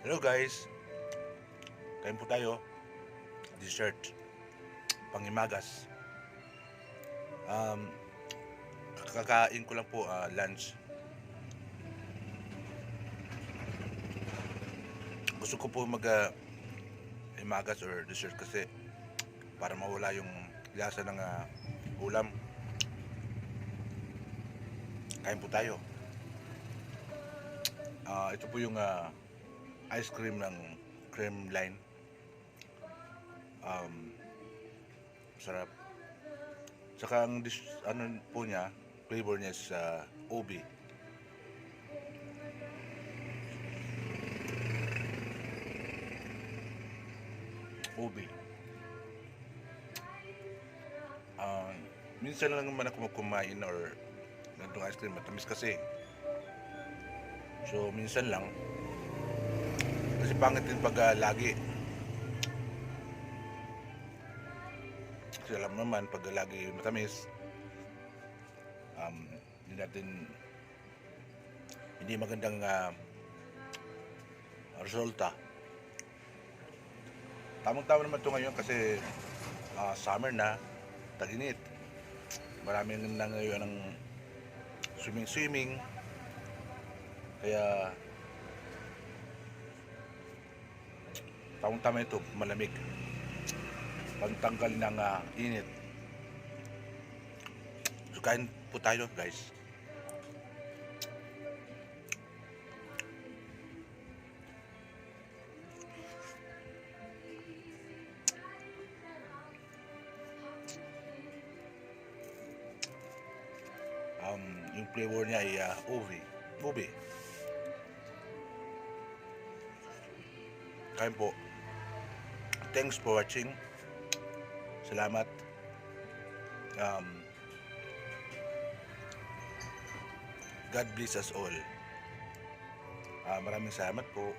Hello guys, kain po tayo. Dessert, pangimagas. Um, Kakain ko lang po lunch. Gusto ko po imagas or dessert kasi para mawala yung lasa ng ulam. Kain po tayo. Ito po yung ice cream ng cream line. Sarap. Saka ang ano po niya, flavor niya is ubi. Ubi. Minsan lang naman ako kumain or ganitong ice cream, matamis kasi. So minsan lang. Kasi pangit din pag lagi. Kasi alam naman pag lagi matamis, hindi natin hindi magandang resulta. Tamang-tama naman ito ngayon kasi summer na, tag-init. Maraming na ngayon ng swimming. Kaya tamang-tama ito, malamig. Pantanggal ng init. So kain po tayo guys. Yung flavor niya ay ubi. Kain po. Thanks for watching. Salamat. God bless us all. Maraming salamat po.